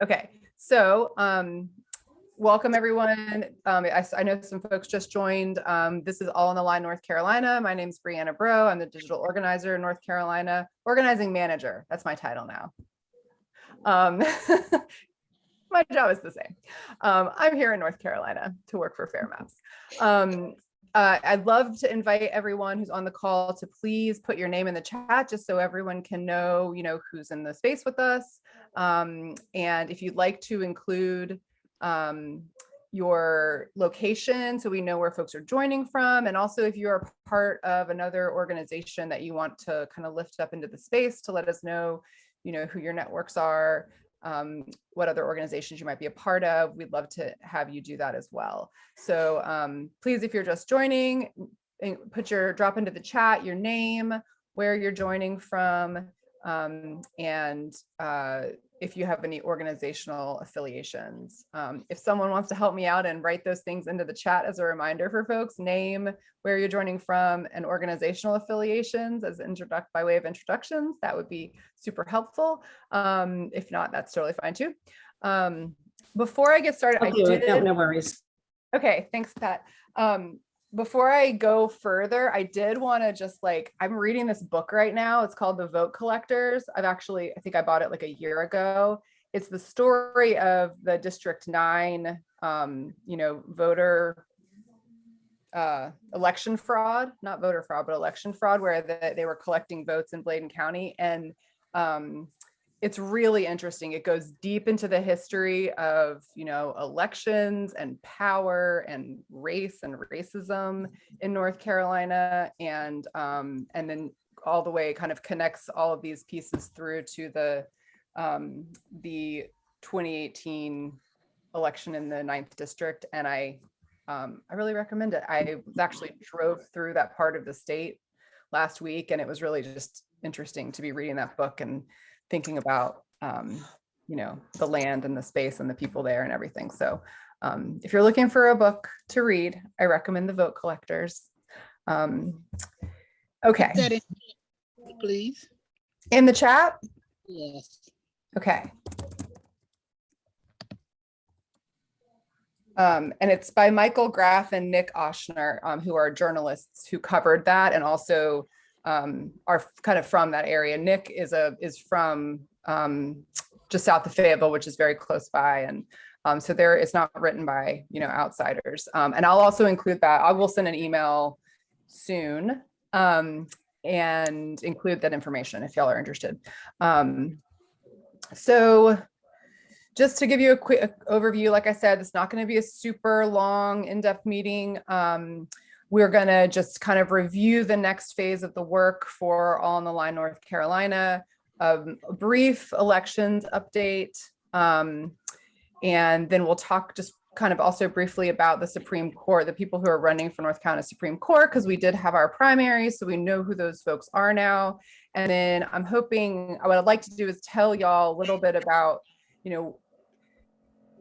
Okay, so welcome everyone. I know some folks just joined. This is All on the Line, North Carolina. My name is Brianna Bro. I'm the digital organizer in North Carolina, organizing manager. That's my title now. My job is the same. I'm here in North Carolina to work for Fair Maps. I'd love to invite everyone who's on the call to please put your name in the chat just so everyone can know, who's in the space with us. And if you'd like to include your location so we know where folks are joining from, and also if you're part of another organization that you want to kind of lift up into the space, to let us know, who your networks are, what other organizations you might be a part of. We'd love to have you do that as well. So please, if you're just joining, drop into the chat your name, where you're joining from, and if you have any organizational affiliations. If someone wants to help me out and write those things into the chat as a reminder for folks, name, where you're joining from, and organizational affiliations as by way of introductions, that would be super helpful. If not, that's totally fine too. Before I get started, no worries. Okay, thanks, Pat. Before I go further, I did want to just I'm reading this book right now. It's called The Vote Collectors. I think I bought it like a year ago. It's the story of the District 9, voter election fraud, not voter fraud, but election fraud, where they were collecting votes in Bladen County. And it's really interesting. It goes deep into the history of, elections and power and race and racism in North Carolina. And then all the way kind of connects all of these pieces through to the 2018 election in the 9th district. And I really recommend it. I actually drove through that part of the state last week, and it was really just interesting to be reading that book and thinking about, the land and the space and the people there and everything. So if you're looking for a book to read, I recommend The Vote Collectors. Okay. Please. In the chat? Yes. Okay. And it's by Michael Graff and Nick Oshner, who are journalists who covered that and also are kind of from that area. Nick is from just south of Fayetteville, which is very close by, and so it's not written by outsiders. And I'll also include that. I will send an email soon and include that information if y'all are interested. So just to give you a quick overview, like I said, it's not going to be a super long, in-depth meeting. We're going to just kind of review the next phase of the work for All on the Line, North Carolina, a brief elections update, and then we'll talk just kind of also briefly about the Supreme Court, the people who are running for North Carolina Supreme Court, because we did have our primaries, so we know who those folks are now. And then I'm hoping, what I'd like to do is tell y'all a little bit about,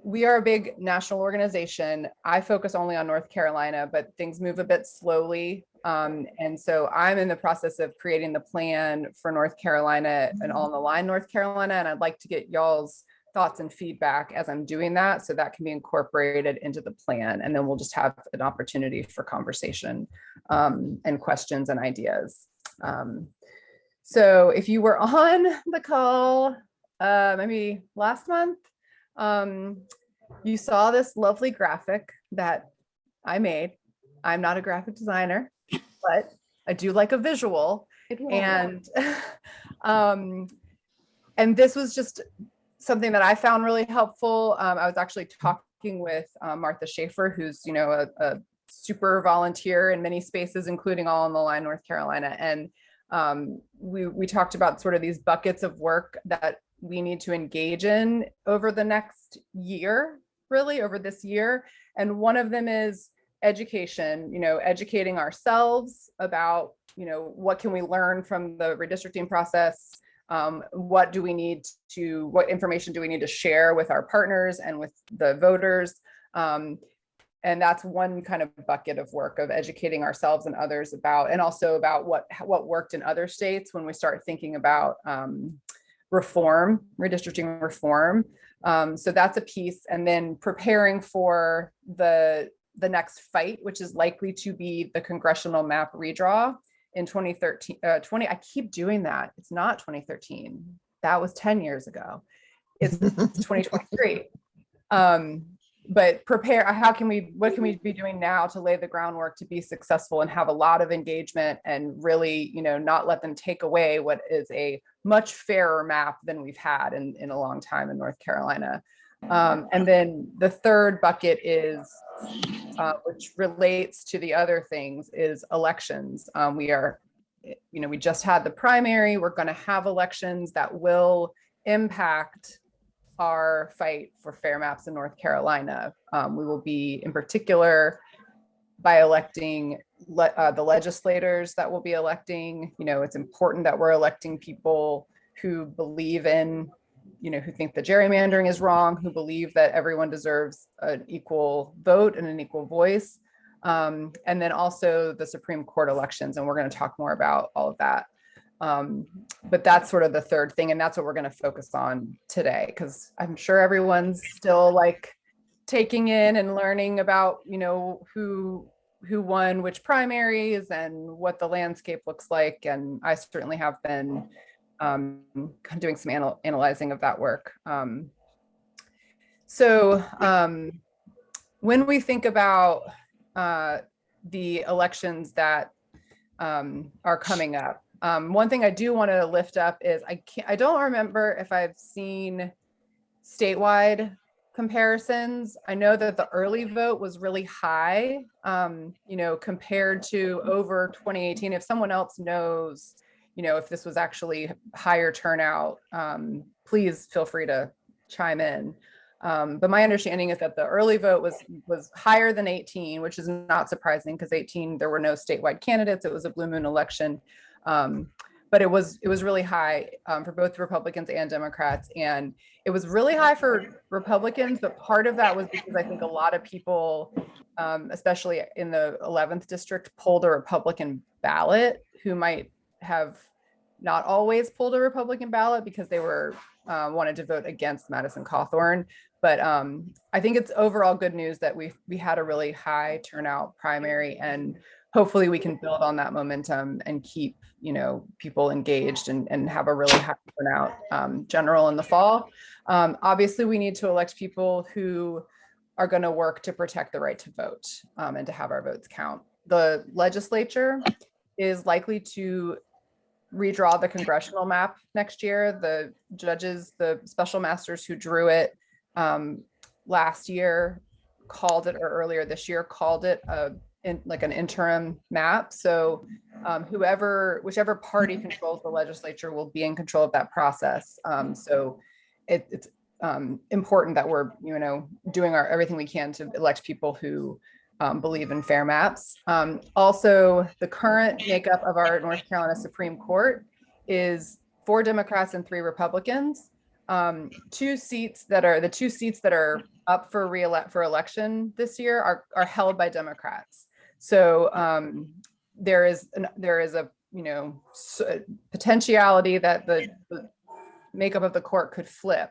we are a big national organization. I focus only on North Carolina, but things move a bit slowly. And so I'm in the process of creating the plan for North Carolina and All on the Line, North Carolina. And I'd like to get y'all's thoughts and feedback as I'm doing that, so that can be incorporated into the plan. And then we'll just have an opportunity for conversation and questions and ideas. So if you were on the call, maybe last month, you saw this lovely graphic that I made. I'm not a graphic designer, but I do like a visual. And this was just something that I found really helpful. I was actually talking with Martha Schaefer, who's a super volunteer in many spaces, including All on the Line, North Carolina. And we talked about sort of these buckets of work that we need to engage in over the next year, really over this year. And one of them is education, educating ourselves about, what can we learn from the redistricting process? What information do we need to share with our partners and with the voters? And that's one kind of bucket of work, of educating ourselves and others about, and also about what worked in other states when we start thinking about redistricting reform. So that's a piece. And then preparing for the next fight, which is likely to be the congressional map redraw in 2013. I keep doing that. It's not 2013. That was 10 years ago. It's 2023. But what can we be doing now to lay the groundwork to be successful and have a lot of engagement and really, not let them take away what is a much fairer map than we've had in a long time in North Carolina. And then the third bucket is, which relates to the other things, is elections. We just had the primary. We're going to have elections that will impact our fight for fair maps in North Carolina. We will be, in particular, by electing the legislators that will be electing. It's important that we're electing people who believe in, who think that gerrymandering is wrong, who believe that everyone deserves an equal vote and an equal voice. And then also the Supreme Court elections, and we're going to talk more about all of that. But that's sort of the third thing, and that's what we're going to focus on today, because I'm sure everyone's still like taking in and learning about, who won which primaries and what the landscape looks like. And I certainly have been doing some analyzing of that work. So when we think about the elections that are coming up, one thing I do want to lift up is I don't remember if I've seen statewide comparisons. I know that the early vote was really high, compared to over 2018. If someone else knows, if this was actually higher turnout, please feel free to chime in. But my understanding is that the early vote was higher than 18, which is not surprising because 18, there were no statewide candidates. It was a blue moon election. But it was really high for both Republicans and Democrats. And it was really high for Republicans, but part of that was because I think a lot of people, especially in the 11th district, pulled a Republican ballot who might have not always pulled a Republican ballot because they were wanted to vote against Madison Cawthorn. But I think it's overall good news that we had a really high turnout primary, and hopefully we can build on that momentum and keep, people engaged and have a really high turnout general in the fall. Obviously, we need to elect people who are going to work to protect the right to vote and to have our votes count. The legislature is likely to redraw the congressional map next year. The judges, the special masters who drew it last year earlier this year called it an interim map. So whichever party controls the legislature will be in control of that process. So it's important that we're, doing everything we can to elect people who believe in fair maps. Also, the current makeup of our North Carolina Supreme Court is 4 Democrats and 3 Republicans. The two seats that are up for election this year are held by Democrats. So there is a potentiality that the makeup of the court could flip,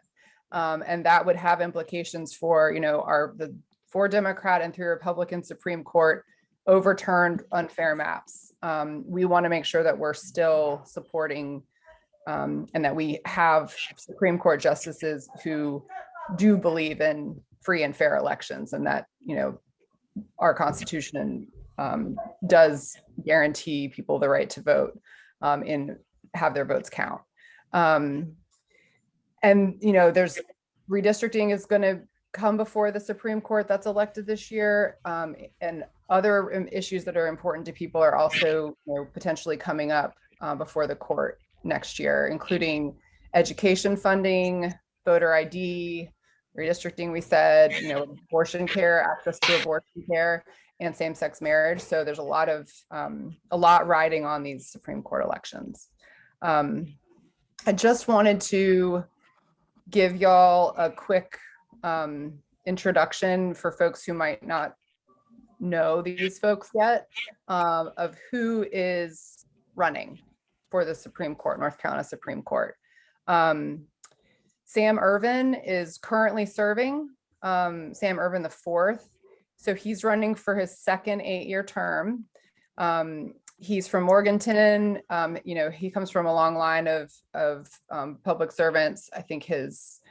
and that would have implications for the 4 Democrat and 3 Republican Supreme Court overturned unfair maps. We want to make sure that we're still supporting and that we have Supreme Court justices who do believe in free and fair elections, and that our Constitution does guarantee people the right to vote and have their votes count. And there's redistricting is going to come before the Supreme Court that's elected this year, and other issues that are important to people are also potentially coming up before the court next year, including education funding, voter ID, redistricting, we said, abortion care, access to abortion care, and same-sex marriage. So there's a lot riding on these Supreme Court elections. I just wanted to give y'all a quick introduction for folks who might not know these folks yet, of who is running for the Supreme Court, North Carolina Supreme Court. Sam Ervin is currently serving, Sam Ervin the fourth. So he's running for his second 8-year term. He's from Morganton. He comes from a long line of public servants. I think his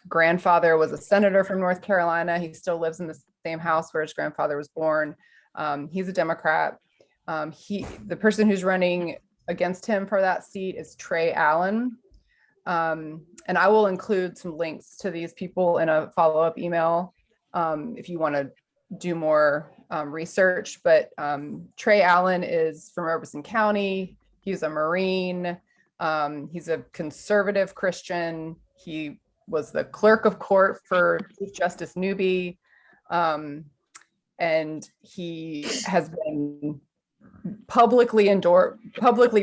grandfather was a senator from North Carolina. He still lives in the same house where his grandfather was born. He's a Democrat. The person who's running against him for that seat is Trey Allen. And I will include some links to these people in a follow-up email if you want to do more research. But Trey Allen is from Robeson County. He's a Marine. He's a conservative Christian. He was the clerk of court for Chief Justice Newby. And he has been publicly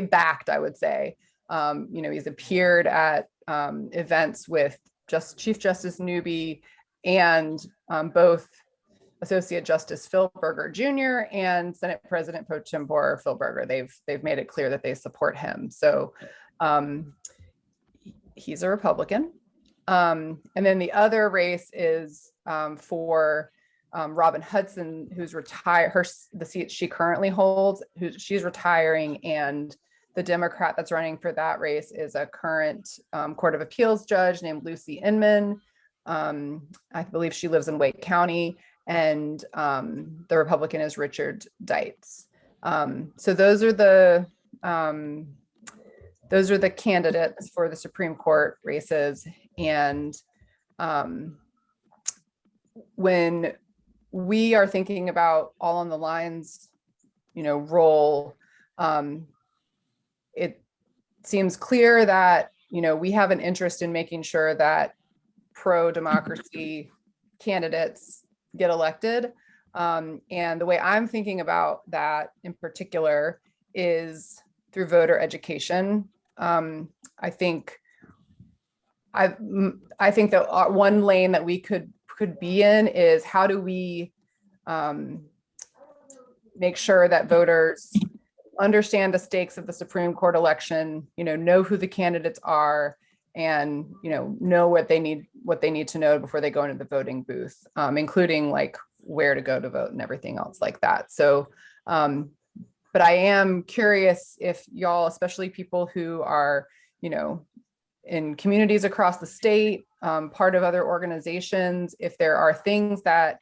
backed, I would say. He's appeared at events with Chief Justice Newby and both Associate Justice Phil Berger Jr. and Senate President Pro Tempore Phil Berger. They've made it clear that they support him. So he's a Republican. And then the other race is for Robin Hudson, who's retired. The seat she currently holds, she's retiring, and the Democrat that's running for that race is a current Court of Appeals judge named Lucy Inman. I believe she lives in Wake County, and the Republican is Richard Deitz. So those are the candidates for the Supreme Court races. And when we are thinking about All on the Lines, role, it seems clear that, we have an interest in making sure that pro-democracy candidates get elected. And the way I'm thinking about that in particular is through voter education. I think that one lane that we could be in is how do we make sure that voters understand the stakes of the Supreme Court election, know who the candidates are, and know what they need to know before they go into the voting booth, including like where to go to vote and everything else like that. So, but I am curious if y'all, especially people who are, in communities across the state, part of other organizations, if there are things that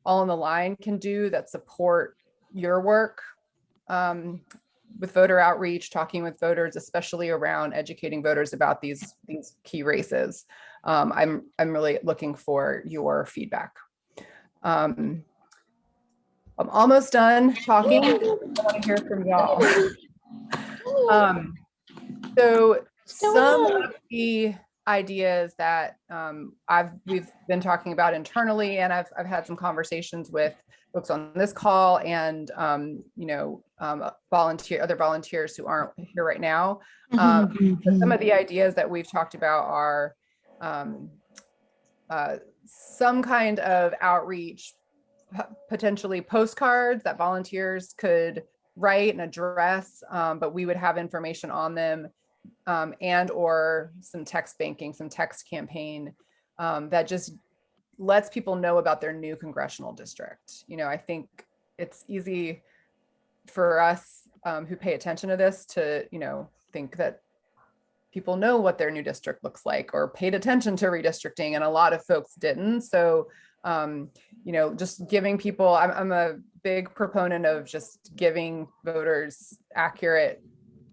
All on the Line can do that support your work with voter outreach, talking with voters, especially around educating voters about these key races. I'm really looking for your feedback. I'm almost done talking. I want to hear from y'all. So some of the ideas that we've been talking about internally, and I've had some conversations with folks on this call and other volunteers who aren't here right now. Some of the ideas that we've talked about are some kind of outreach, potentially postcards that volunteers could write and address, but we would have information on them, and or some text banking, some text campaign that just lets people know about their new congressional district. I think it's easy for us who pay attention to this to, think that people know what their new district looks like or paid attention to redistricting, and a lot of folks didn't. So, just giving people, I'm a big proponent of just giving voters accurate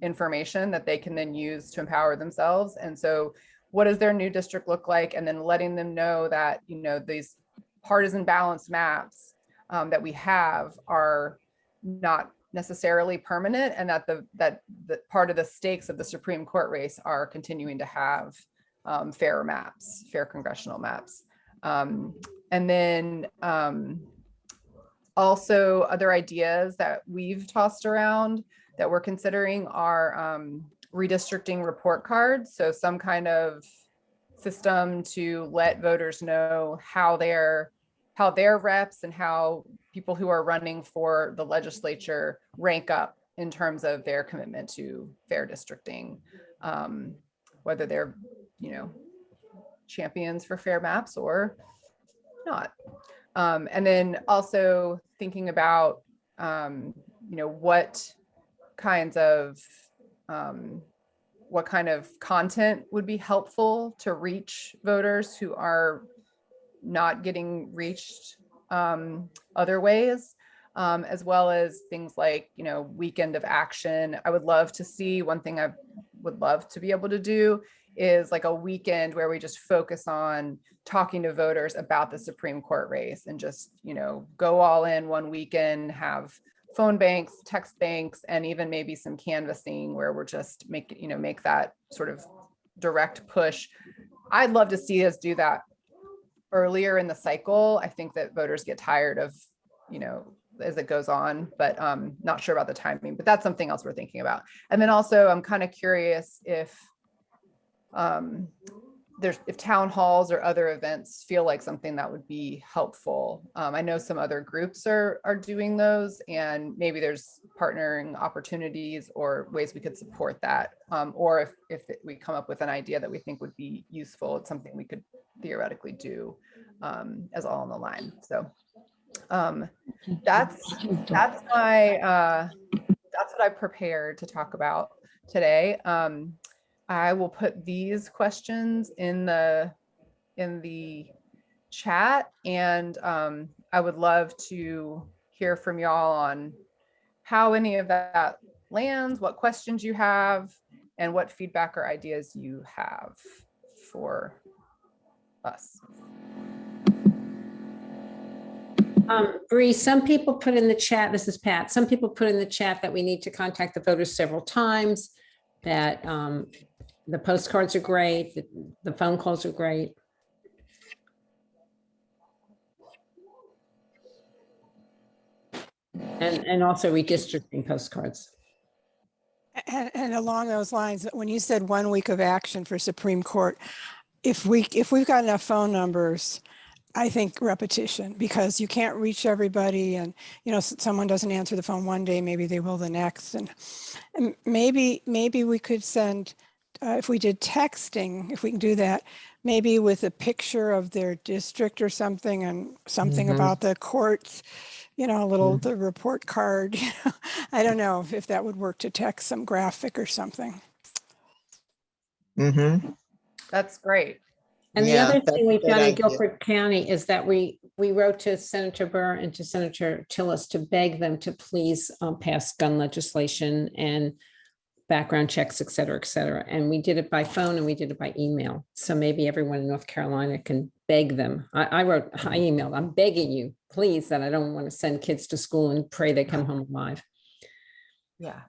information that they can then use to empower themselves. And so what does their new district look like? And then letting them know that, these partisan balanced maps that we have are not necessarily permanent, and that the part of the stakes of the Supreme Court race are continuing to have fair maps, fair congressional maps. And then also other ideas that we've tossed around that we're considering are redistricting report cards. So some kind of system to let voters know how their reps and how people who are running for the legislature rank up in terms of their commitment to fair districting. whether they're, champions for fair maps or not. And then also thinking about, what kind of content would be helpful to reach voters who are not getting reached other ways, as well as things like, weekend of action. I would love to see, one thing I would love to be able to do is like a weekend where we just focus on talking to voters about the Supreme Court race and just, go all in one weekend, have phone banks, text banks, and even maybe some canvassing where we're just make that sort of direct push. I'd love to see us do that earlier in the cycle. I think that voters get tired of, as it goes on, but not sure about the timing, but that's something else we're thinking about. And then also I'm kind of curious if if town halls or other events feel like something that would be helpful. I know some other groups are doing those, and maybe there's partnering opportunities or ways we could support that. Or if we come up with an idea that we think would be useful, it's something we could theoretically do as all on the line. So that's what I prepared to talk about today. I will put these questions in the chat, and I would love to hear from y'all on how any of that lands, what questions you have, and what feedback or ideas you have for us. Bree, some people put in the chat, this is Pat, some people put in the chat that we need to contact the voters several times, that the postcards are great, the phone calls are great. And also redistricting postcards. And along those lines, when you said 1 week of action for Supreme Court, if we've got enough phone numbers, I think repetition, because you can't reach everybody, and someone doesn't answer the phone one day, maybe they will the next, and maybe we could send, if we did texting, if we can do that, maybe with a picture of their district or something, and something about the courts, a little the report card. I don't know if that would work, to text some graphic or something. That's great. And the other thing we've done in Guilford County is that we wrote to Senator Burr and to Senator Tillis to beg them to please pass gun legislation and background checks, et cetera, et cetera. And we did it by phone and we did it by email. So maybe everyone in North Carolina can beg them. I emailed, I'm begging you, please, that I don't want to send kids to school and pray they come home alive. Yeah.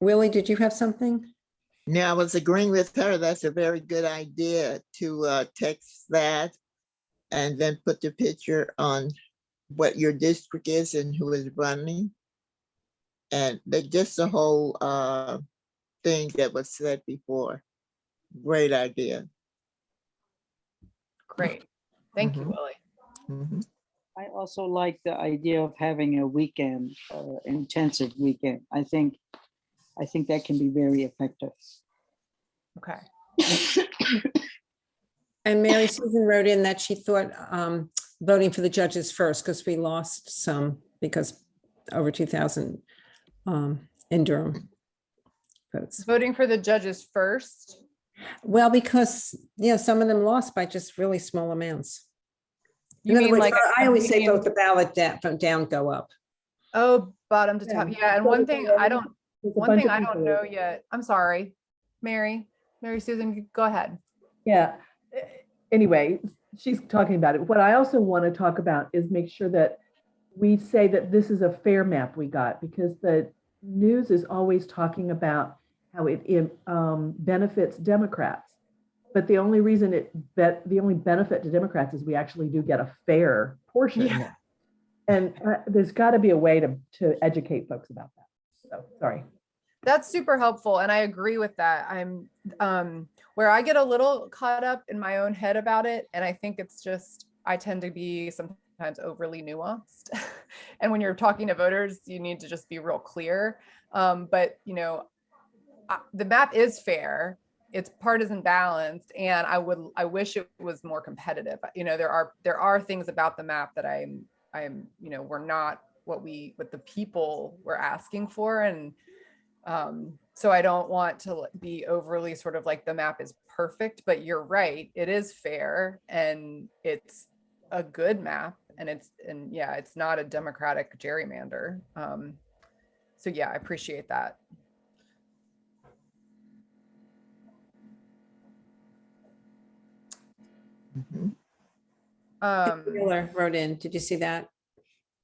Willie, did you have something? Yeah, I was agreeing with her. That's a very good idea to text that and then put the picture on what your district is and who is running. And just the whole thing that was said before. Great idea. Great. Thank you, Willie. I also like the idea of having a weekend, intensive weekend. I think that can be very effective. Okay. And Mary Susan wrote in that she thought voting for the judges first, because we lost some, because over 2,000 in Durham votes. Voting for the judges first? Well, because some of them lost by just really small amounts. You mean words, like I always say vote the ballot from down, go up. Oh, bottom to top. Yeah. And So one thing I don't know yet. yet. I'm sorry, Mary Susan, go ahead. Yeah. Anyway, she's talking about it. What I also want to talk about is make sure that we say that this is a fair map we got, because the news is always talking about how it benefits Democrats. But the only reason the only benefit to Democrats is we actually do get a fair portion. Yeah. And there's got to be a way to educate folks about that. So sorry. That's super helpful. And I agree with that. I'm where I get a little caught up in my own head about it. And I think it's just, I tend to be sometimes overly nuanced. And when you're talking to voters, you need to just be real clear. But the map is fair. It's partisan balanced, and I wish it was more competitive. You know, there are things about the map that I'm, you know, we're not what the people were asking for. And so I don't want to be overly sort of like the map is perfect, but you're right, it is fair and it's a good map, and yeah, it's not a democratic gerrymander. So yeah, I appreciate that. Mhm. Taylor wrote in, did you see that?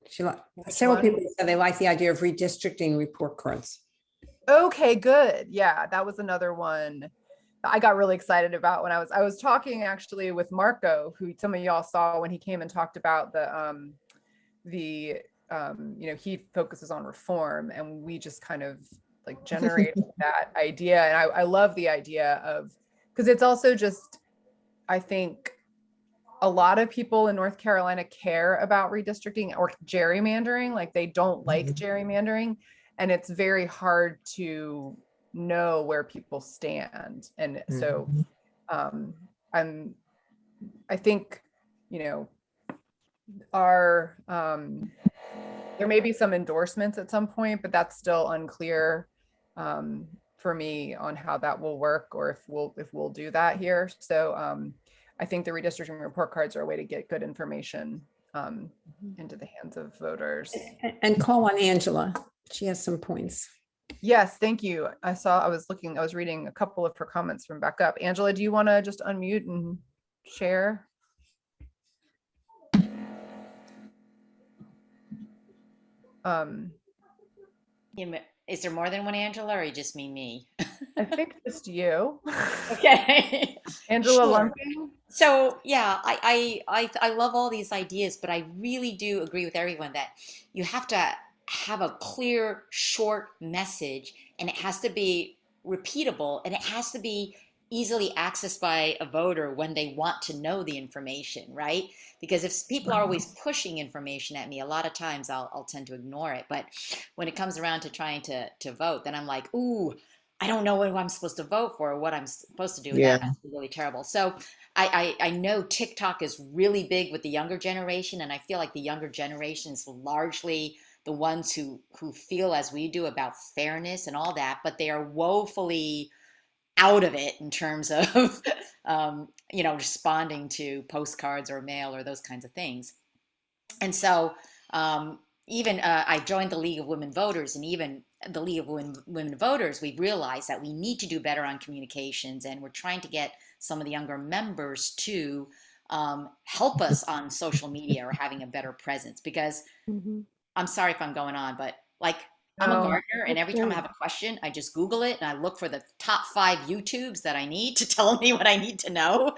Which Several one? people said they like the idea of redistricting report cards. Okay, good. Yeah, that was another one I got really excited about when I was talking actually with Marco, who some of y'all saw when he came and talked about the you know, he focuses on reform, and we just kind of like generated that idea. And I love the idea of, because it's also just, I think a lot of people in North Carolina care about redistricting or gerrymandering, like they don't like gerrymandering, and it's very hard to know where people stand. And so I think, you know, our there may be some endorsements at some point, but that's still unclear for me on how that will work, or if we'll do that here. So I think the redistricting report cards are a way to get good information into the hands of voters. And call on Angela. She has some points. Yes, thank you. I was reading a couple of her comments from back up. Angela, do you want to just unmute and share? Is there more than one Angela, or you just mean me? I think just you. Okay. Angela Sure. Lumping. So yeah, I love all these ideas, but I really do agree with everyone that you have to have a clear, short message, and it has to be repeatable, and it has to be easily accessed by a voter when they want to know the information, right? Because if people are always pushing information at me, a lot of times I'll tend to ignore it. But when it comes around to trying to vote, then I'm like, ooh, I don't know what I'm supposed to vote for or what I'm supposed to do. Yeah. That's really terrible. So I know TikTok is really big with the younger generation, and I feel like the younger generation is largely the ones who feel as we do about fairness and all that, but they are woefully out of it in terms of you know, responding to postcards or mail or those kinds of things. And so even I joined the League of Women Voters, and even the League of Women Voters, we've realized that we need to do better on communications, and we're trying to get some of the younger members to help us on social media or having a better presence. Because I'm sorry if I'm going on, but like, I'm a No. gardener, and every time I have a question, I just Google it and I look for the top 5 YouTubes that I need to tell me what I need to know.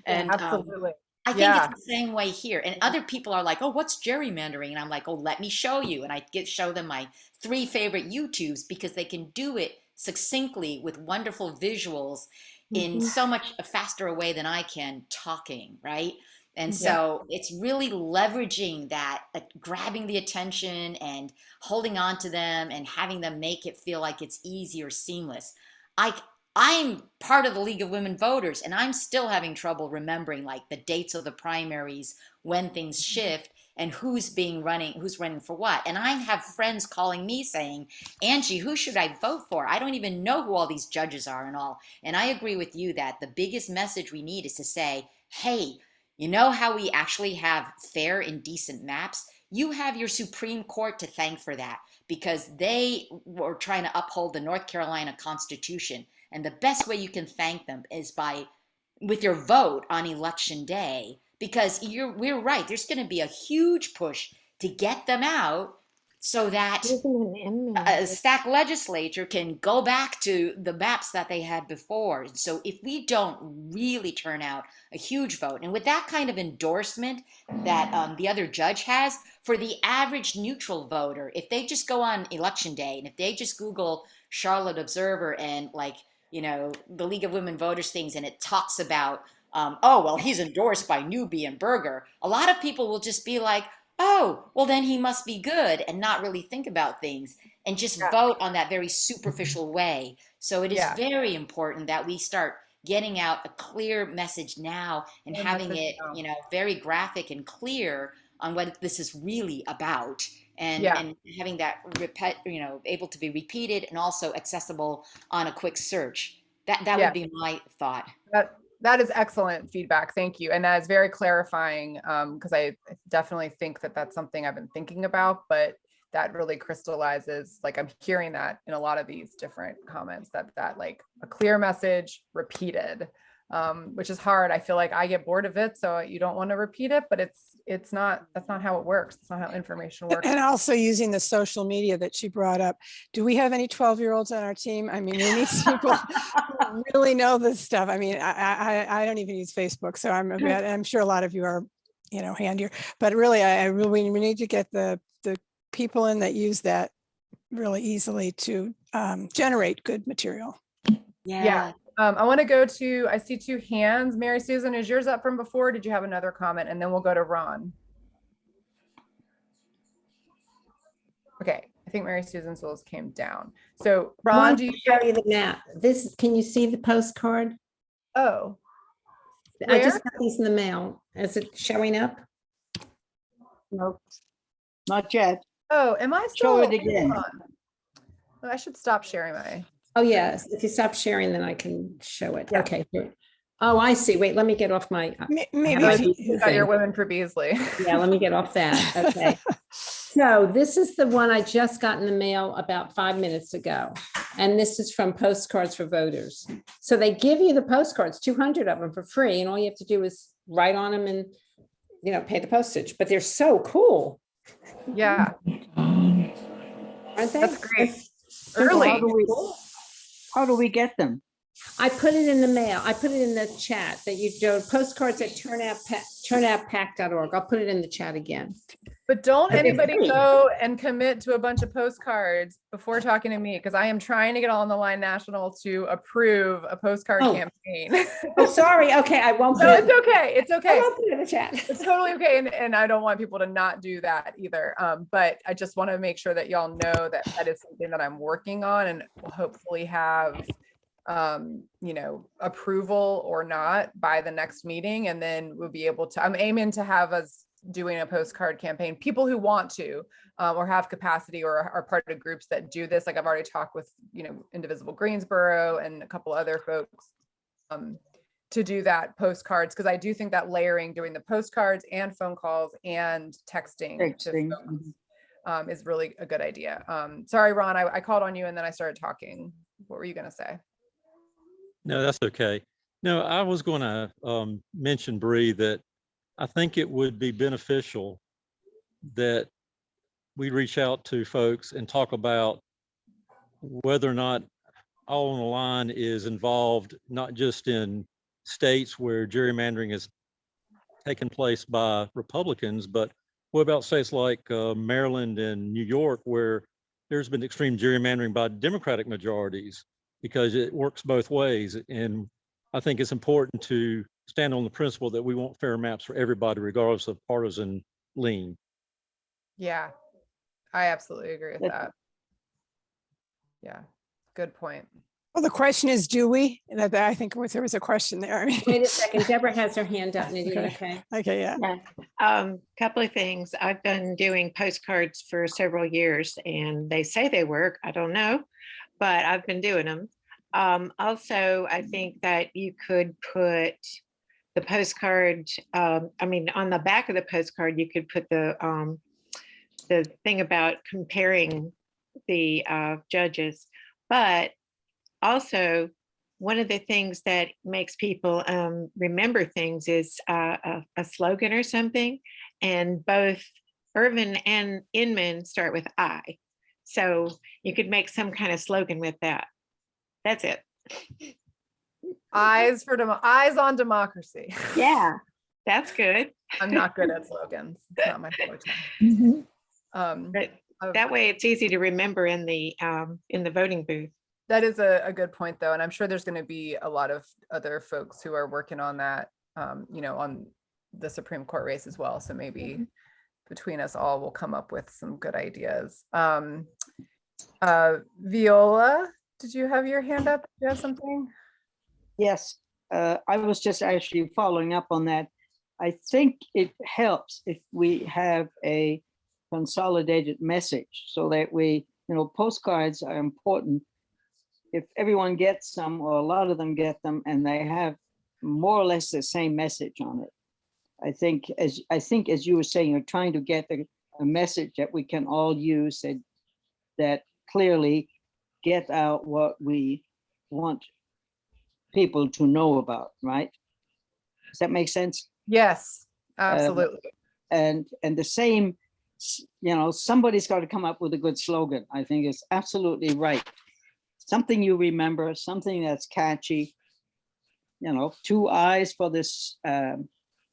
And Absolutely. I think Yeah. it's the same way here. And other people are like, "Oh, what's gerrymandering?" And I'm like, "Oh, let me show you." And I show them my 3 favorite YouTubes, because they can do it succinctly with wonderful visuals in so much a faster a way than I can talking, right? And so it's really leveraging that, grabbing the attention and holding on to them and having them make it feel like it's easy or seamless. I I'm part of the League of Women Voters, and I'm still having trouble remembering like the dates of the primaries, when things shift, and who's running for what. And I have friends calling me saying, "Angie, who should I vote for? I don't even know who all these judges are and all." And I agree with you that the biggest message we need is to say, "Hey, you know how we actually have fair and decent maps? You have your Supreme Court to thank for that, because they were trying to uphold the North Carolina Constitution. And the best way you can thank them is with your vote on election day, because we're right. There's going to be a huge push to get them out so that a stacked legislature can go back to the maps that they had before. So if we don't really turn out a huge vote, and with that kind of endorsement that the other judge has, for the average neutral voter, if they just go on election day and if they just Google Charlotte Observer and like, you know, the League of Women Voters things, and it talks about, oh, well, he's endorsed by Newby and Berger, a lot of people will just be like, oh, well, then he must be good and not really think about things and just Yeah. vote on that very superficial way. So it is Yeah. very important that we start getting out a clear message now and Clear having message it, now. very graphic and clear on what this is really about. Yeah. And having that able to be repeated and also accessible on a quick search. That Yeah. would be my thought. That is excellent feedback. Thank you. And that is very clarifying, because I definitely think that that's something I've been thinking about, but that really crystallizes, like I'm hearing that in a lot of these different comments, that like a clear message repeated, which is hard. I feel like I get bored of it, so you don't want to repeat it, but that's not how it works. It's not how information works. And also using the social media that she brought up. Do we have any 12-year-olds on our team? I mean, we need people who really know this stuff. I mean, I don't even use Facebook, so I'm sure a lot of you are, handier. But really, we need to get the people in that use that really easily to generate good material. Yeah. I want to go to, I see two hands. Mary Susan, is yours up from before? Did you have another comment? And then we'll go to Ron. Okay, I think Mary Susan's wills came down. So Ron, do you show you the map? Can you see the postcard? Oh, I where? just got these in the mail. Is it showing up? No, not yet. Oh, am I still? Show it again. Hold on. I should stop sharing my. Oh, yes. If you stop sharing, then I can show it. Yeah. Okay. Good. Oh, I see. Wait, let me get off my. Maybe I if you- You got your Women for Beasley. Yeah, let me get off that. Okay. So this is the one I just got in the mail about 5 minutes ago. And this is from Postcards for Voters. So they give you the postcards, 200 of them for free. And all you have to do is write on them and, pay the postage. But they're so cool. Yeah, Aren't they? that's great. How Early. How do we get them? I put it in the mail. I put it in the chat that you do postcards at turnoutpack.org. I'll put it in the chat again. But don't But they're anybody free. go and commit to a bunch of postcards before talking to me, because I am trying to get on the line national to approve a postcard Oh. campaign. Oh, sorry. Okay, I won't. No, put it- it's okay. It's I okay. won't put it in the chat. It's totally okay. And I don't want people to not do that either. But I just want to make sure that y'all know that that is something that I'm working on and will hopefully have, approval or not by the next meeting. And then we'll be able to, I'm aiming to have us doing a postcard campaign, people who want to, or have capacity or are part of groups that do this. Like I've already talked with, Indivisible Greensboro and a couple other folks, to do that postcards. Cause I do think that layering, doing the postcards and phone calls and texting to Texting. folks, is really a good idea. Sorry, Ron, I called on you and then I started talking. What were you gonna say? No, that's okay. No, I was going to mention, Bree, that I think it would be beneficial that we reach out to folks and talk about whether or not All on the Line is involved, not just in states where gerrymandering has taken place by Republicans, but what about states like Maryland and New York, where there's been extreme gerrymandering by Democratic majorities, because it works both ways. And I think it's important to stand on the principle that we want fair maps for everybody, regardless of partisan lean. Yeah, I absolutely agree with That- that. Yeah, good point. Well, the question is, do we? And I think there was a question there. I mean, Wait a second. Deborah has her hand up. Nadine, Okay. okay. okay, yeah. Couple of things. I've been doing postcards for several years and they say they work. I don't know, but I've been doing them. Also, I think that you could put the postcard, on the back of the postcard, you could put the thing about comparing the judges. But also, one of the things that makes people remember things is a slogan or something. And both Irvin and Inman start with I. So you could make some kind of slogan with that. That's it. Eyes on democracy. Yeah, that's good. I'm not good at slogans. It's not my forte. But that way it's easy to remember in the voting booth. That is a good point, though. And I'm sure there's going to be a lot of other folks who are working on that, on the Supreme Court race as well. So maybe between us all, we'll come up with some good ideas. Viola, did you have your hand up? Do you have something? Yes, I was just actually following up on that. I think it helps if we have a consolidated message so that we, postcards are important. If everyone gets some, or a lot of them get them, and they have more or less the same message on it. I think as you were saying, you're trying to get a message that we can all use that clearly get out what we want people to know about, right? Does that make sense? Yes, absolutely. And the same, somebody's got to come up with a good slogan. I think it's absolutely right. Something you remember, something that's catchy. 2 eyes for this,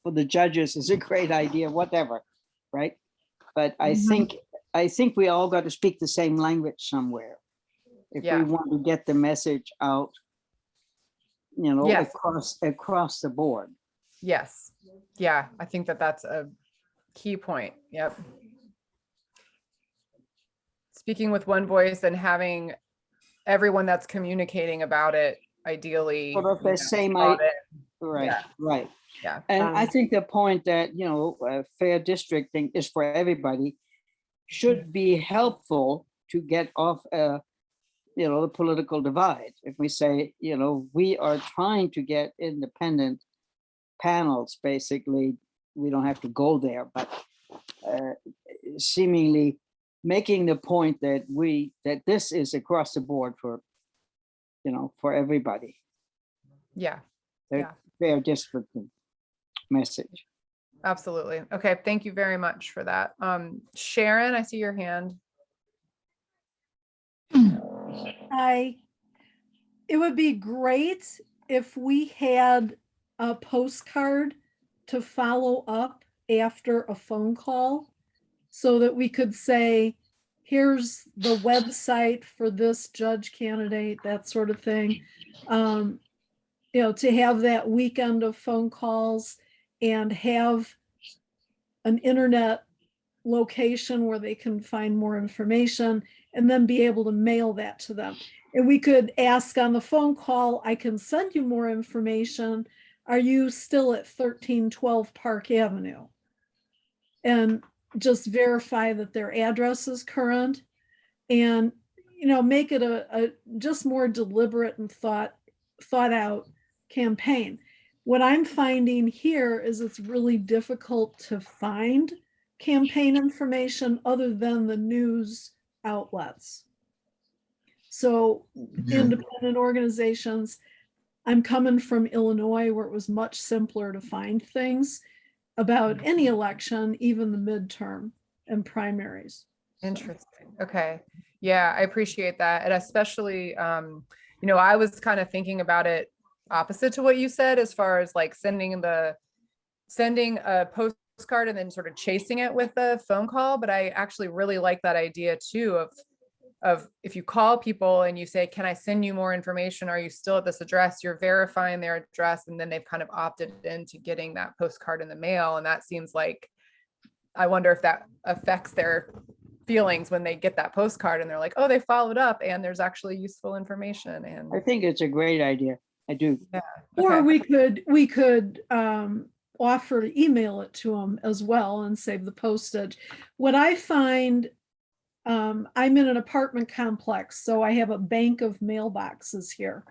for the judges is a great idea, whatever, right? But I think we all got to speak the same language somewhere if we want to get the message out, Yes. across the board. Yes. Yeah, I think that's a key point. Yep. Speaking with one voice and having everyone that's communicating about it, ideally. Sort of the same about it. Right, Yeah. right. Yeah. And I think the point that, fair districting is for everybody should be helpful to get off, the political divide. If we say, we are trying to get independent panels, basically, we don't have to go there, but seemingly making the point that this is across the board for, for everybody. Yeah. Fair districting message. Absolutely. Okay. Thank you very much for that. Sharon, I see your hand. Hi. It would be great if we had a postcard to follow up after a phone call so that we could say, here's the website for this judge candidate, that sort of thing. To have that weekend of phone calls and have an internet location where they can find more information and then be able to mail that to them. And we could ask on the phone call, I can send you more information. Are you still at 1312 Park Avenue? And just verify that their address is current and, make it a just more deliberate and thought out campaign. What I'm finding here is it's really difficult to find campaign information other than the news outlets. So independent organizations, I'm coming from Illinois where it was much simpler to find things about any election, even the midterm and primaries. Interesting. Okay. Yeah, I appreciate that. And especially, I was kind of thinking about it opposite to what you said, as far as like sending a postcard and then sort of chasing it with a phone call. But I actually really like that idea too of if you call people and you say, can I send you more information? Are you still at this address? You're verifying their address, and then they've kind of opted into getting that postcard in the mail. And that seems like, I wonder if that affects their feelings when they get that postcard and they're like, oh, they followed up and there's actually useful information. And I think it's a great idea. I do. Yeah. Or we could offer to email it to them as well and save the postage. What I find, I'm in an apartment complex, so I have a bank of mailboxes here.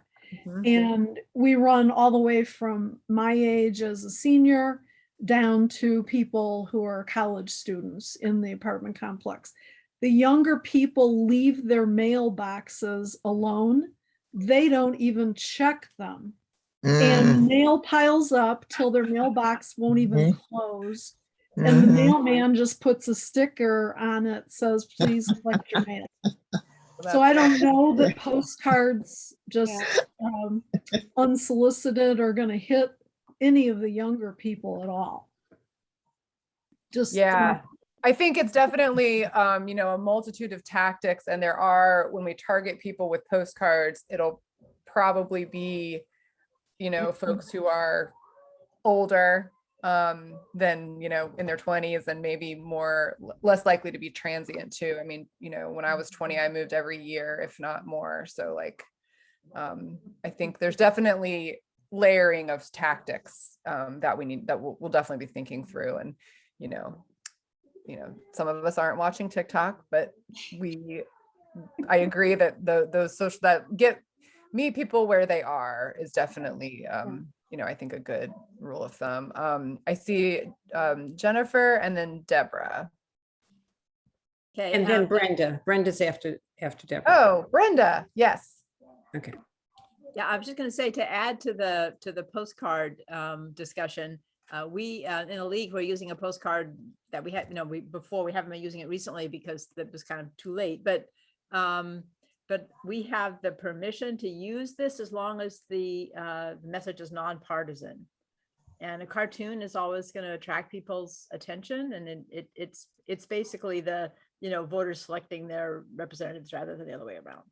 And we run all the way from my age as a senior down to people who are college students in the apartment complex. The younger people leave their mailboxes alone. They don't even check them. And mail piles up till their mailbox won't even close. And the mailman just puts a sticker on it, says, please collect your mail. So I don't know that postcards just unsolicited are going to hit any of the younger people at all. Just I think it's definitely a multitude of tactics, and there are, when we target people with postcards, it'll probably be folks who are older than, in their 20s, and maybe less likely to be transient too. I mean, when I was 20, I moved every year, if not more. So like, I think there's definitely layering of tactics that we'll definitely be thinking through. And, some of us aren't watching TikTok, but I agree that those social that meet people where they are is definitely, I think a good rule of thumb. I see Jennifer and then Deborah. Okay. And then Brenda. Brenda's after Deborah. Oh, Brenda. Yes. Okay. Yeah, I was just going to say, to add to the postcard discussion, we in a league, we're using a postcard that we had, before. We haven't been using it recently because that was kind of too late, but we have the permission to use this as long as the message is nonpartisan. And a cartoon is always going to attract people's attention, and it's basically the voters selecting their representatives rather than the other way around.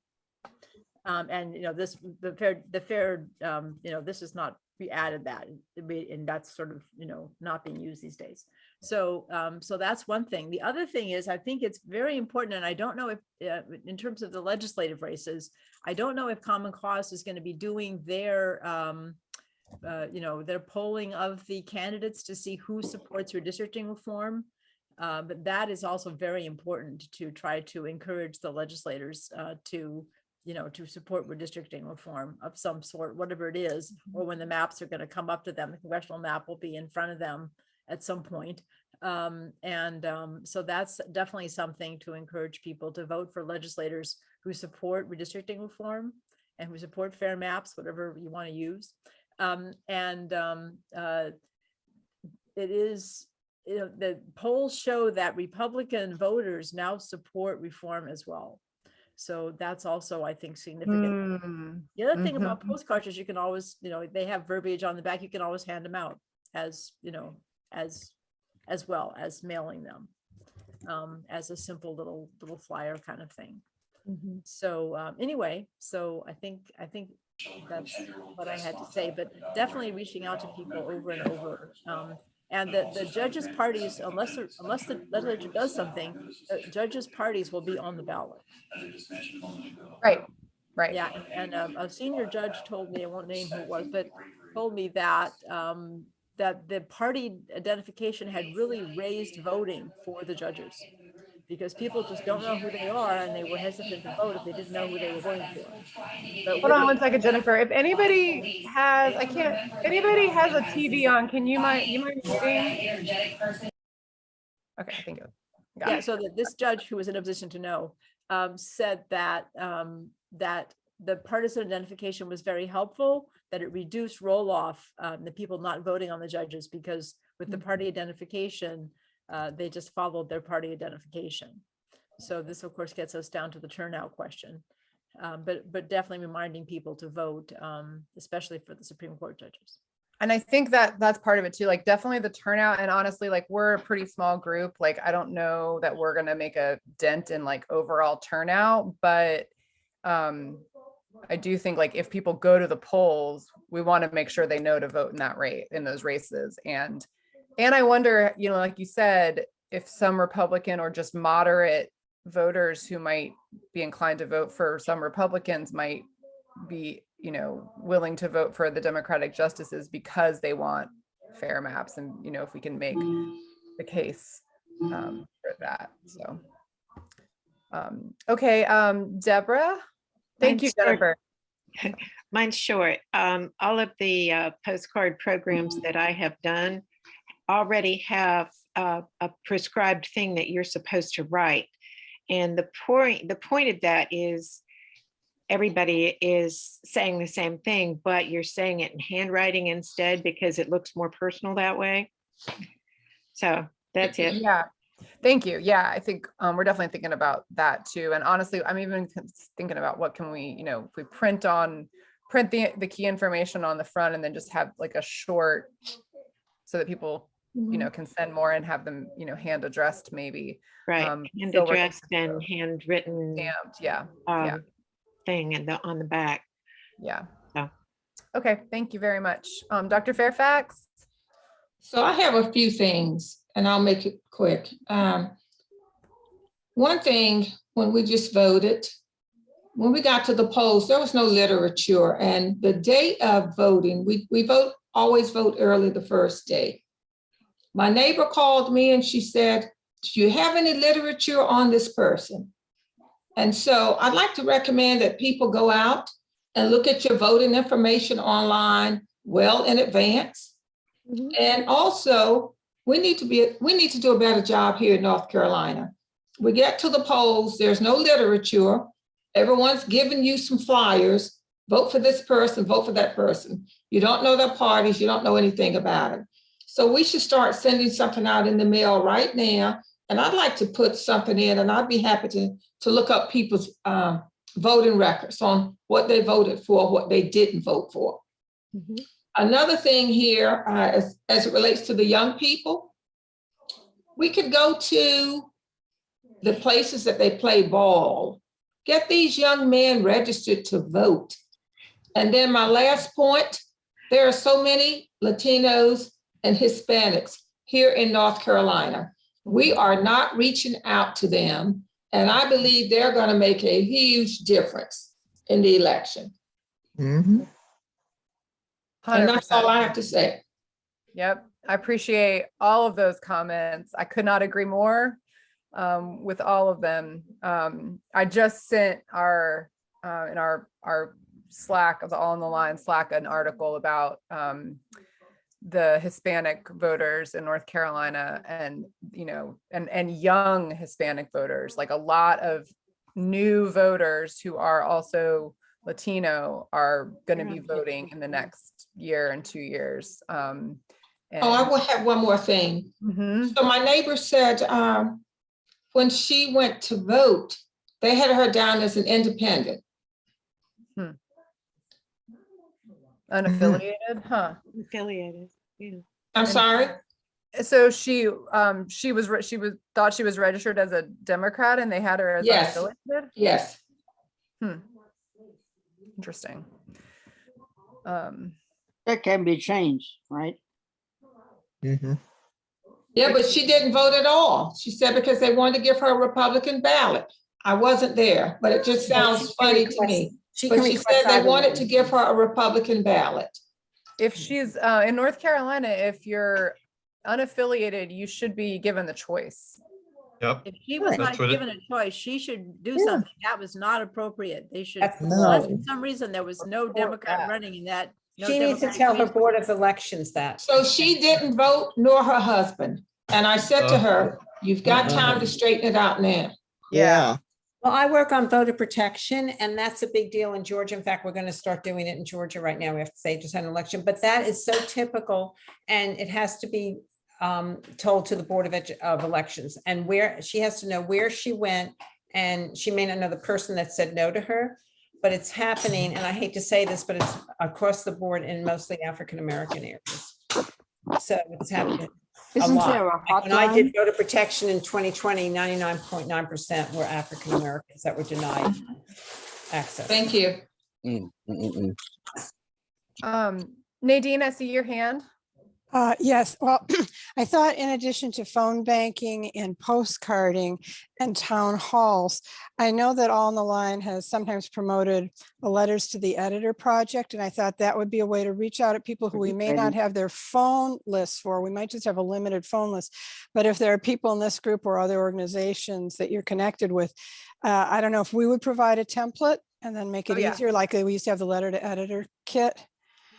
And the fair this is not, we added that, and that's sort of not being used these days. So that's one thing. The other thing is, I think it's very important, and I don't know if in terms of the legislative races, I don't know if Common Cause is going to be doing their their polling of the candidates to see who supports redistricting reform. But that is also very important to try to encourage the legislators to support redistricting reform of some sort, whatever it is, or when the maps are going to come up to them, the congressional map will be in front of them at some point. So that's definitely something to encourage people to vote for legislators who support redistricting reform and who support fair maps, whatever you want to use. It is, the polls show that Republican voters now support reform as well. So that's also, I think, significant. The other thing about postcards is you can always, they have verbiage on the back. You can always hand them out as well as mailing them as a simple little flyer kind of thing. So anyway, so I think that's what I had to say, but definitely reaching out to people over and over. And the judges' parties, unless the legislature does something, judges' parties will be on the ballot. Right. Yeah, and a senior judge told me, I won't name who it was, but told me that that the party identification had really raised voting for the judges, because people just don't know who they are, and they were hesitant to vote if they didn't know who they were voting for. But hold on one second, Jennifer. If anybody has, anybody has a TV on, you mind muting? Okay, I think yeah. So that this judge, who was in a position to know, said that that the partisan identification was very helpful, that it reduced roll off, the people not voting on the judges, because with the party identification, they just followed their party identification. So this, of course, gets us down to the turnout question, but definitely reminding people to vote, especially for the Supreme Court judges. And I think that that's part of it too, like definitely the turnout. And honestly, like we're a pretty small group. Like, I don't know that we're going to make a dent in like overall turnout, but I do think like if people go to the polls, we want to make sure they know to vote in that rate, in those races. And I wonder, like you said, if some Republican or just moderate voters who might be inclined to vote for some Republicans might be, willing to vote for the Democratic justices because they want fair maps. And, if we can make the case for that. So, okay. Deborah, thank you, Jennifer. Mine's short. All of the postcard programs that I have done already have a prescribed thing that you're supposed to write. And the point of that is everybody is saying the same thing, but you're saying it in handwriting instead because it looks more personal that way. So that's it. Yeah. Thank you. Yeah, I think we're definitely thinking about that too. And honestly, I'm even thinking about what can we, if we print the key information on the front and then just have like a short so that people, can send more and have them, hand addressed maybe. Right. Hand addressed and handwritten. Stamped. Yeah. Thing and on the back. Yeah. So. Okay. Thank you very much. Dr. Fairfax. So I have a few things, and I'll make it quick. One thing, when we just voted, when we got to the polls, there was no literature. And the day of voting, we always vote early the first day. My neighbor called me and she said, "Do you have any literature on this person?" And so I'd like to recommend that people go out and look at your voting information online well in advance. Mhm. And also, we need to do a better job here in North Carolina. We get to the polls, there's no literature. Everyone's giving you some flyers. Vote for this person, vote for that person. You don't know their parties, you don't know anything about it. So we should start sending something out in the mail right now. And I'd like to put something in, and I'd be happy to look up people's voting records on what they voted for, what they didn't vote for. Mhm. Another thing here, as it relates to the young people, we could go to the places that they play ball. Get these young men registered to vote. And then my last point, there are so many Latinos and Hispanics here in North Carolina. We are not reaching out to them, and I believe they're going to make a huge difference in the election. Mm-hmm. And that's all 100%. I have to say. Yep. I appreciate all of those comments. I could not agree more with all of them. I just sent in our Slack of the All on the Line Slack an article about the Hispanic voters in North Carolina, and and young Hispanic voters, like a lot of new voters who are also Latino are going to be voting in the next year and 2 years. Oh, I will have one more thing. Mhm. So my neighbor said when she went to vote, they had her down as an independent. Unaffiliated, huh? Affiliated. Yeah. I'm sorry? So she thought she was registered as a Democrat, and they had her as Yes. unaffiliated. Yes. Interesting. That can be changed, right? Mm-hmm. Yeah, but she didn't vote at all. She said because they wanted to give her a Republican ballot. I wasn't there, but it just sounds funny to me. But she said they wanted to give her a Republican ballot. If she's in North Carolina, if you're unaffiliated, you should be given the choice. Yep. If she was not That's what it- given a choice, she should do Yeah. something. That was not appropriate. They should, That's the unless law. for some reason there was no Support Democrat that. running in that. no She needs to Democratic tell her race. Board of Elections that. So she didn't vote, nor her husband. And I said to her, you've got time to straighten it out now. Yeah. Well, I work on voter protection, and that's a big deal in Georgia. In fact, we're going to start doing it in Georgia right now. We have to say just had an election, but that is so typical, and it has to be told to the Board of Elections, and where she has to know where she went, and she may not know the person that said no to her, but it's happening. And I hate to say this, but it's across the board in mostly African-American areas. So it's happening. Isn't lot. there a Like when I did hotline? voter protection in 2020, 99.9% were African Americans that were denied access. Thank you. Nadine, I see your hand. Yes, well, I thought in addition to phone banking and postcarding and town halls, I know that All on the Line has sometimes promoted a letters to the editor project, and I thought that would be a way to reach out to people who we may not have their phone lists for. We might just have a limited phone list, but if there are people in this group or other organizations that you're connected with, I don't know if we would provide a template and then make it yeah. easier, like we used to have the letter to editor kit.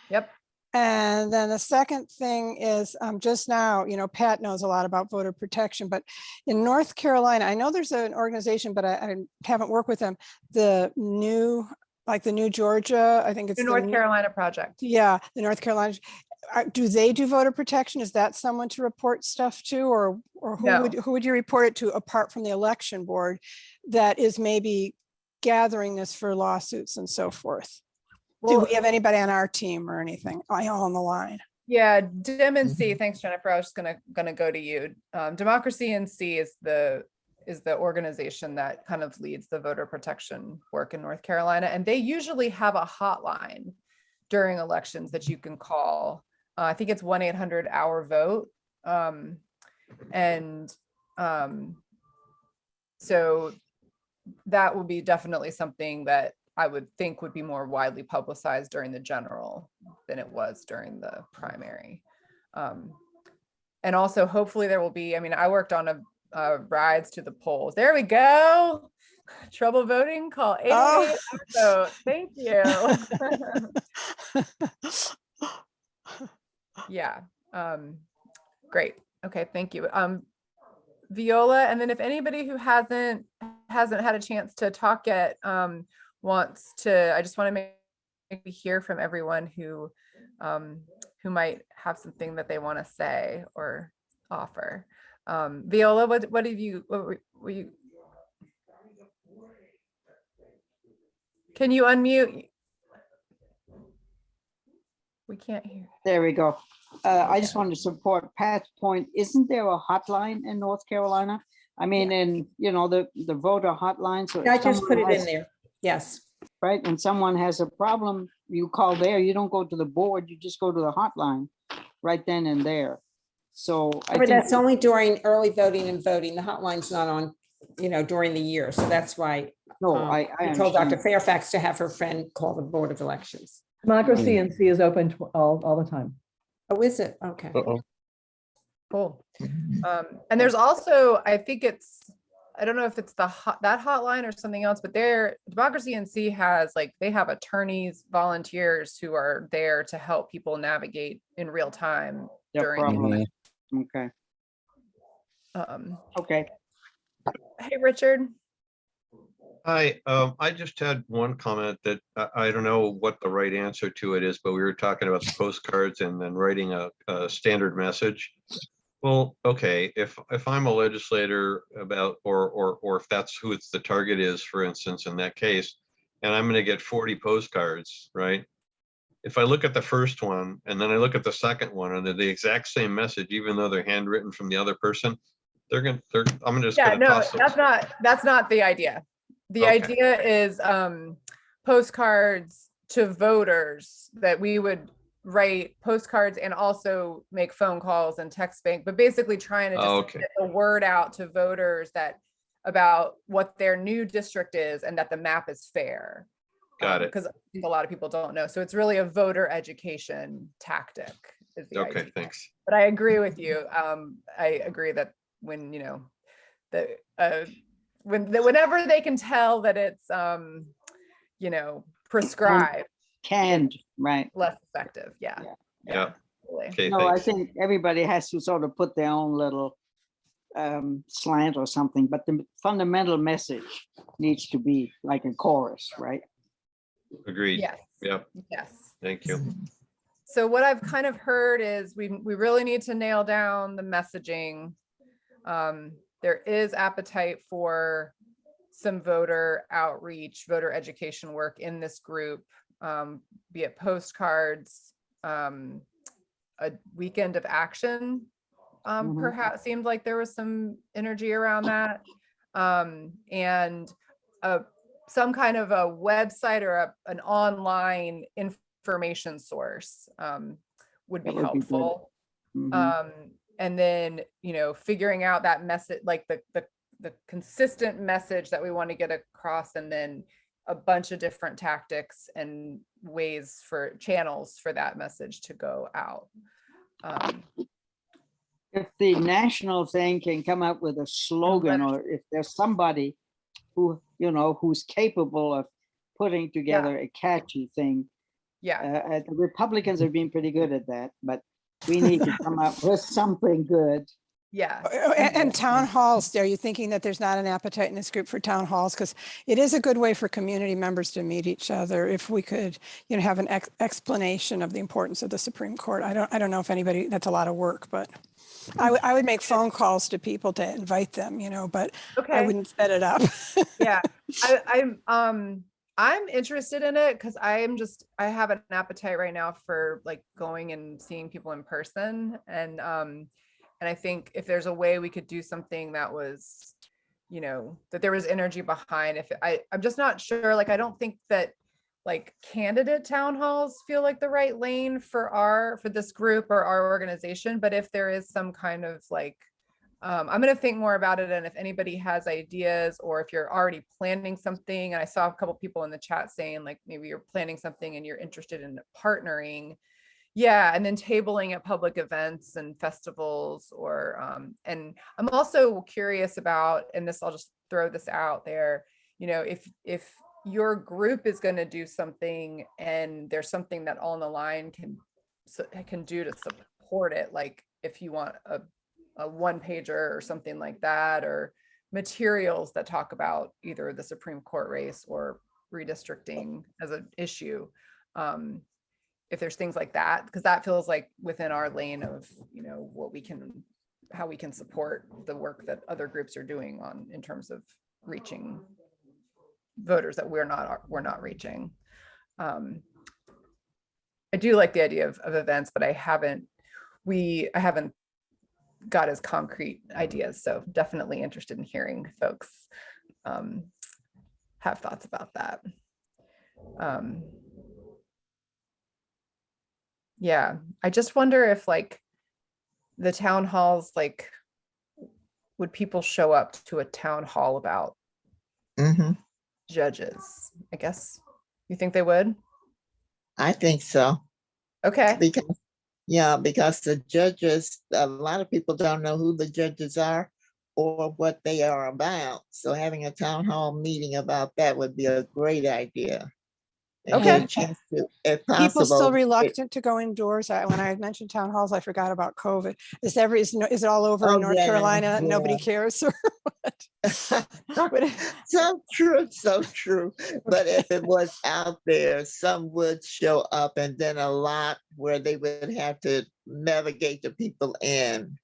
Yep. And then the second thing is just now, Pat knows a lot about voter protection, but in North Carolina, I know there's an organization, but I haven't worked with them. The new Georgia, I think it's The North Carolina Project. Yeah, the North Carolina. Do they do voter protection? Is that someone to report stuff to, or No. who would you report it to apart from the election board that is maybe gathering this for lawsuits and so forth? Do we have anybody on our team or anything? All on the line. Yeah, DemNC. Thanks, Jennifer. I was just gonna go to you. Democracy NC is the organization that kind of leads the voter protection work in North Carolina, and they usually have a hotline during elections that you can call. I think it's 1-800-OUR-VOTE. And so that would be definitely something that I would think would be more widely publicized during the general than it was during the primary. And also hopefully there will be, I mean, I worked on a rides to the polls. There we go. Trouble voting, call 888-OUR-VOTE. Thank you. Yeah. Great. Okay, thank you. Viola, and then if anybody who hasn't had a chance to talk yet wants to, I just want to maybe hear from everyone who might have something that they want to say or offer. Viola, what were you? Can you unmute? We can't hear. There we go. I just wanted to support Pat's point. Isn't there a hotline in North Carolina? I mean, in, you know, the voter hotline. So if I just someone put it in has- there. Yes. Right, and someone has a problem, you call there, you don't go to the board, you just go to the hotline right then and there. So I But think, that's only during early voting and voting. The hotline's not on, you know, during the year. So that's why no, I told Dr. understand. Fairfax to have her friend call the Board of Elections. Democracy NC is open all the time. Oh, is it? Okay. Cool. And there's also, I think it's, I don't know if it's that hotline or something else, but Democracy NC has, like, they have attorneys, volunteers who are there to help people navigate in real time Yeah, during. problem. Okay, okay. Hey, Richard. Hi, I just had one comment that I don't know what the right answer to it is, but we were talking about the postcards and then writing a standard message. Well, okay, if I'm a legislator about, or if that's who the target is, for instance, in that case, and I'm gonna get 40 postcards, right? If I look at the first one and then I look at the second one and they're the exact same message, even though they're handwritten from the other person, I'm just Yeah, gonna no, toss those. that's not the idea. The Okay. idea is postcards to voters, that we would write postcards and also make phone calls and text bank, but basically trying to just Okay. get the word out to voters that about what their new district is and that the map is fair. Got it. Because I think a lot of people don't know. So it's really a voter education tactic is the Okay, idea. thanks. But I agree with you. I agree that when, you know, whenever they can tell that it's, you know, prescribed, Canned, right. less effective. Yeah. Yeah. Totally. Okay, No, I thanks. think everybody has to sort of put their own little slant or something, but the fundamental message needs to be like a chorus, right? Agreed. Yes. Yep, Yes. thank you. So what I've kind of heard is we really need to nail down the messaging. There is appetite for some voter outreach, voter education work in this group, be it postcards, a weekend of action. Perhaps seemed like there was some energy around that. And some kind of a website or an online information source would be That would be good. helpful. And then, you know, figuring out that message, like the consistent message that we want to get across, and then a bunch of different tactics and ways for channels for that message to go out. If the national thing can come up with a slogan, or if there's somebody who, you know, who's capable of putting together a catchy thing. Yeah. The Republicans have been pretty good at that, but we need to come up with something good. Yeah. And town halls, are you thinking that there's not an appetite in this group for town halls? Because it is a good way for community members to meet each other. If we could, you know, have an explanation of the importance of the Supreme Court. I don't know if anybody, that's a lot of work, but I would make phone calls to people to invite them, you know, but I wouldn't set it up. Yeah. I'm interested in it because I have an appetite right now for like going and seeing people in person. And I think if there's a way we could do something that was, you know, that there was energy behind, I'm just not sure. Like, I don't think that like candidate town halls feel like the right lane for this group or our organization. But if there is some kind of like, I'm going to think more about it. And if anybody has ideas, or if you're already planning something, and I saw a couple people in the chat saying like, maybe you're planning something and you're interested in partnering. Yeah. And then tabling at public events and festivals, or, and I'm also curious about, and this, I'll just throw this out there, you know, if your group is going to do something and there's something that All in the Line can do to support it, like if you want a one pager or something like that, or materials that talk about either the Supreme Court race or redistricting as an issue. If there's things like that, because that feels like within our lane of, you know, how we can support the work that other groups are doing in terms of reaching voters that we're not reaching. I do like the idea of events, but I haven't got as concrete ideas. So definitely interested in hearing folks have thoughts about that. Yeah, I just wonder if like the town halls, like, would people show up to a town hall about judges? I guess you think they would? I think so. Okay. Because the judges, a lot of people don't know who the judges are or what they are about. So having a town hall meeting about that would be a great idea. And get a chance to, if possible, People still reluctant to go indoors. When I had mentioned town halls, I forgot about COVID. Is it all over in North Carolina and nobody cares? Or what? So true. But if it was out there, some would show up, and then a lot where they would have to navigate the people in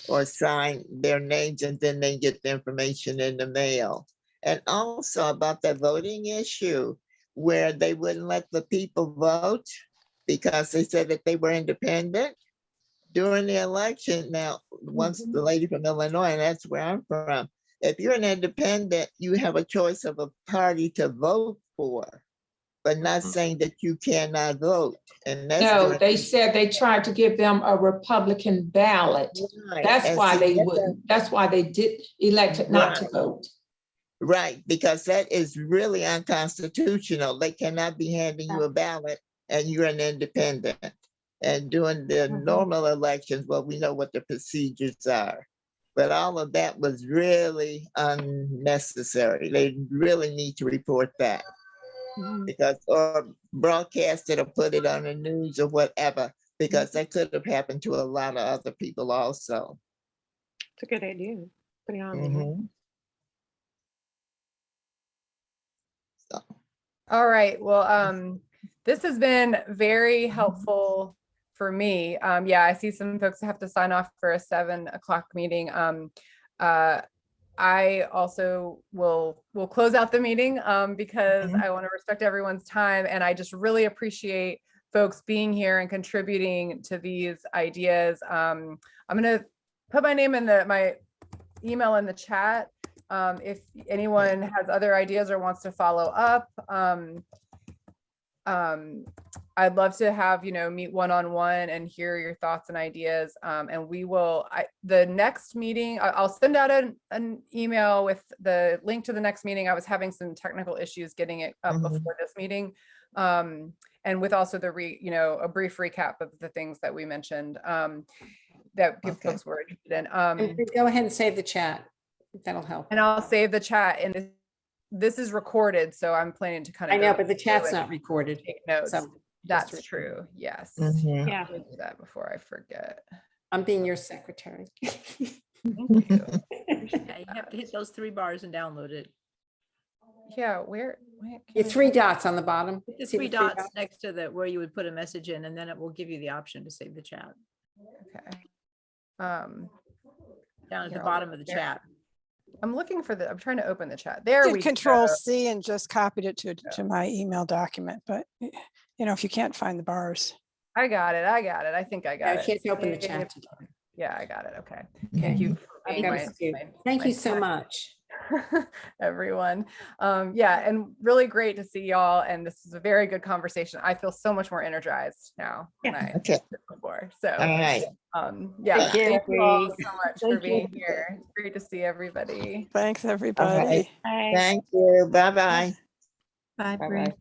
or sign their names, and then they get the information in the mail. And also about that voting issue, where they wouldn't let the people vote because they said that they were independent during the election. Now, once the lady from Illinois, and that's where I'm from, if you're an independent, you have a choice of a party to vote for, but not saying that you cannot vote. And that's no, they said they tried to give them a Republican ballot. Right. That's why they wouldn't. That's why they did elected not to vote. Right, because that is really unconstitutional. They cannot be handing you a ballot and you're an independent. And during the normal elections, well, we know what the procedures are. But all of that was really unnecessary. They really need to report that. Because, or broadcast it or put it on the news or whatever, because that could have happened to a lot of other people also. It's a good idea. Put it on there. All right. Well, this has been very helpful for me. Yeah, I see some folks have to sign off for a 7 o'clock meeting. I also will close out the meeting because I want to respect everyone's time. And I just really appreciate folks being here and contributing to these ideas. I'm going to put my name in my email in the chat. If anyone has other ideas or wants to follow up, I'd love to have, meet one-on-one and hear your thoughts and ideas. And we will, the next meeting, I'll send out an email with the link to the next meeting. I was having some technical issues getting it up before this meeting. And with also a brief recap of the things that we mentioned that folks were interested in. Go ahead and save the chat. That'll help. And I'll save the chat, and this is recorded, so I'm planning to kind of. I know, but the chat's not recorded. Take notes. So that's true. Yes. Yeah. I'll do that before I forget. I'm being your secretary. Thank you. Yeah, you have to hit those 3 bars and download it. Yeah, where your 3 dots on the bottom. The 3 dots next to where you would put a message in, and then it will give you the option to save the chat. Okay. Down at the bottom of the chat. I'm looking for I'm trying to open the chat. There we go. Control C and just copied it to my email document. But if you can't find the bars. I got it. I think I got it. I can't open the chat. Yeah, I got it. Okay. Thank you. Thank you so much. everyone. Yeah, and really great to see y'all. And this is a very good conversation. I feel so much more energized now than I Okay. did before. So, All right. yeah, Thank you, thank you all Bree. so much for Thank you. being here. It's great to see everybody. Thanks, everybody. Bye. Thank you. Bye-bye. Bye, Bree. Bye-bye.